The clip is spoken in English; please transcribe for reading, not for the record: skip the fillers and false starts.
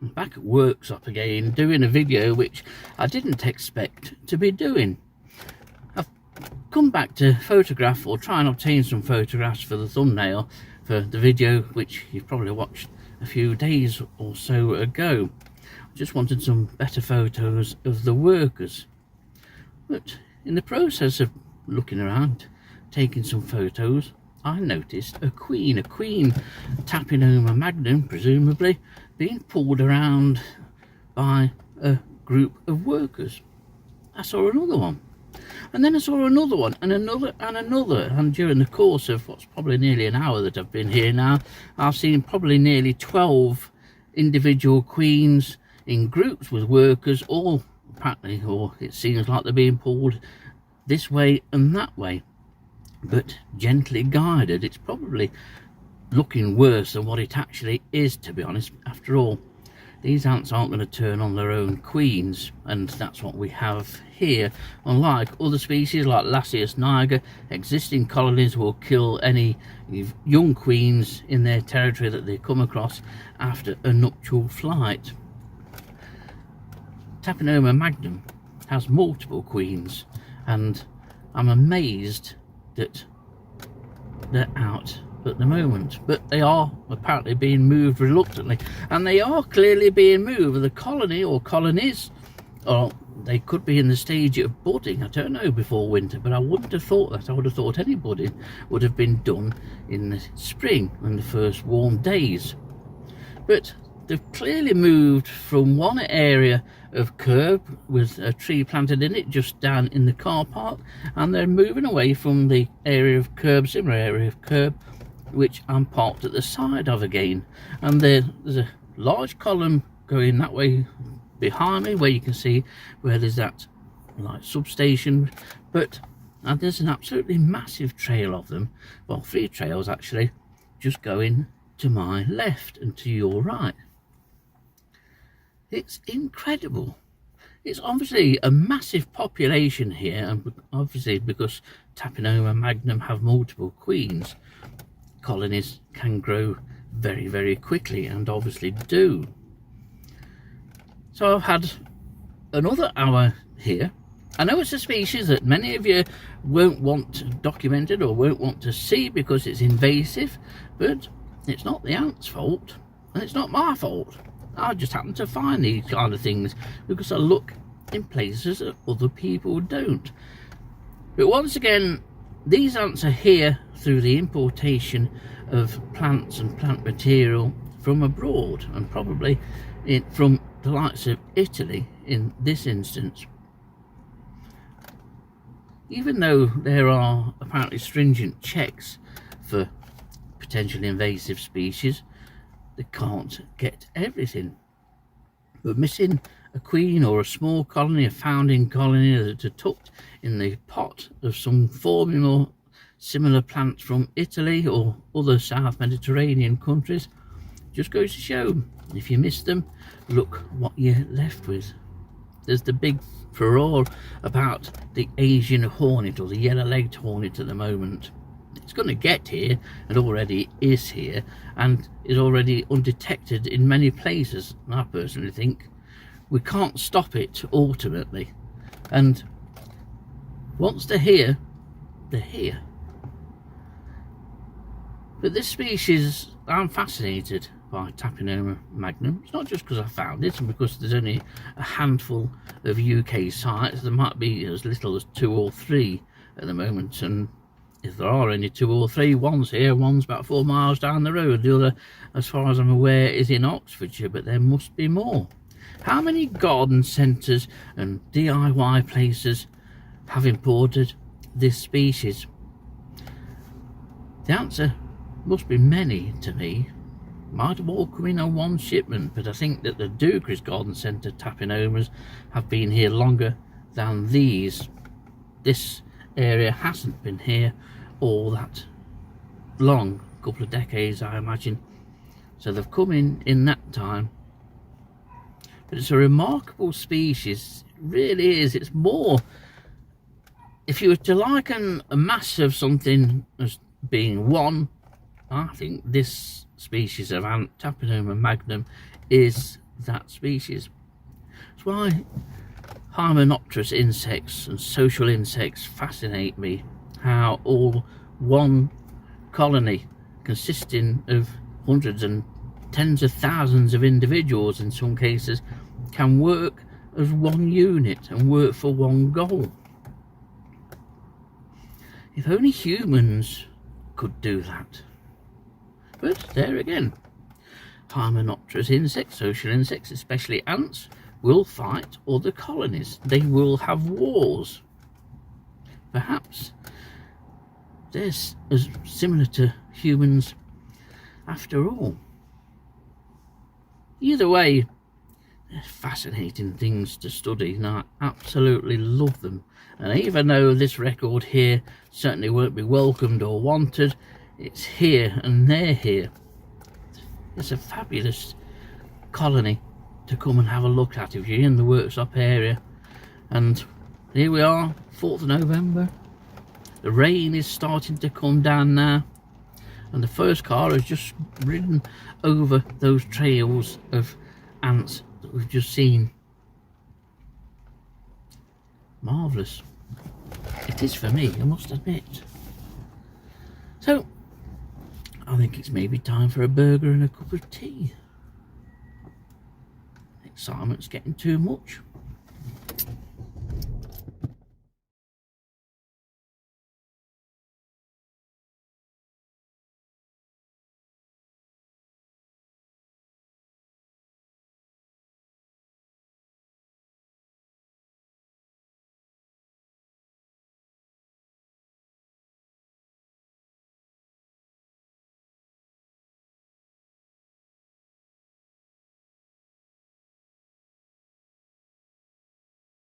I'm back at Worksop again, doing a video which I didn't expect to be doing. I've come back to photograph or try and obtain some photographs for the thumbnail for the video which you've probably watched a few days or so ago. I just wanted some better photos of the workers, but in the process of looking around, taking some photos, I noticed a queen Tapinoma magnum, presumably, being pulled around by a group of workers. I saw another one, and then I saw another one, and another, and during the course of what's probably nearly an hour that I've been here now, I've seen probably nearly 12 individual queens in groups with workers, all apparently, or it seems like they're being pulled this way and that way, but gently guided. It's probably looking worse than what it actually is, to be honest. After all, these ants aren't going to turn on their own queens, and that's what we have here. Unlike other species like Lasius niger, existing colonies will kill any young queens in their territory that they come across after a nuptial flight. Tapinoma magnum has multiple queens, and I'm amazed that they're out at the moment, but they are apparently being moved reluctantly, and they are clearly being moved. The colony or colonies, or they could be in the stage of budding, I don't know, before winter, but I wouldn't have thought that. I would have thought any budding would have been done in the spring, in the first warm days. But they've clearly moved from one area of curb with a tree planted in it just down in the car park, and they're moving away from the area of curb, similar area of curb, which I'm parked at the side of again. And there's a large column going that way behind me, where you can see where there's that like substation, but and there's an absolutely massive trail of them, well, 3 trails actually, just going to my left and to your right. It's incredible. It's obviously a massive population here, and obviously because Tapinoma magnum have multiple queens, colonies can grow very, very quickly, and obviously do. So I've had another hour here. I know it's a species that many of you won't want documented or won't want to see because it's invasive, but it's not the ants' fault, and it's not my fault. I just happen to find these kind of things because I look in places that other people don't. But once again, these ants are here through the importation of plants and plant material from abroad, and probably from the likes of Italy in this instance. Even though there are apparently stringent checks for potentially invasive species, they can't get everything. But missing a queen or a small colony, a founding colony that are tucked in the pot of some forming or similar plants from Italy or other South Mediterranean countries, just goes to show, if you miss them, look what you're left with. There's the big furore about the Asian hornet or the yellow-legged hornet at the moment. It's going to get here, and already is here, and is already undetected in many places. I personally think we can't stop it ultimately, and once they're here, they're here. But this species, I'm fascinated by Tapinoma magnum. It's not just because I found it and because there's only a handful of UK sites. There might be as little as 2 or 3 at the moment, and if there are only 2 or 3, one's here, one's about 4 miles down the road, the other, as far as I'm aware, is in Oxfordshire, but there must be more. How many garden centres and DIY places have imported this species? The answer must be many to me. Might have all come in on one shipment, but I think that the Dukeries Garden Centre Tapinomas have been here longer than these. This area hasn't been here all that long, a couple of decades I imagine, so they've come in that time. But it's a remarkable species, it really is. It's more, if you were to liken a mass of something as being one, I think this species of ant, Tapinoma magnum, is that species. That's why Hymenopterous insects and social insects fascinate me. How all one colony consisting of hundreds and tens of thousands of individuals in some cases can work as one unit and work for one goal. If only humans could do that. But there again, Hymenopterous insects, social insects, especially ants, will fight other colonies. They will have wars. Perhaps they're as similar to humans after all. Either way, they're fascinating things to study, and I absolutely love them. And even though this record here certainly won't be welcomed or wanted, it's here and they're here. It's a fabulous colony to come and have a look at if you're in the Worksop area. And here we are, 4th of November. The rain is starting to come down now, and the first car has just ridden over those trails of ants that we've just seen. Marvellous. It is for me, I must admit. So, I think it's maybe time for a burger and a cup of tea. Excitement's getting too much.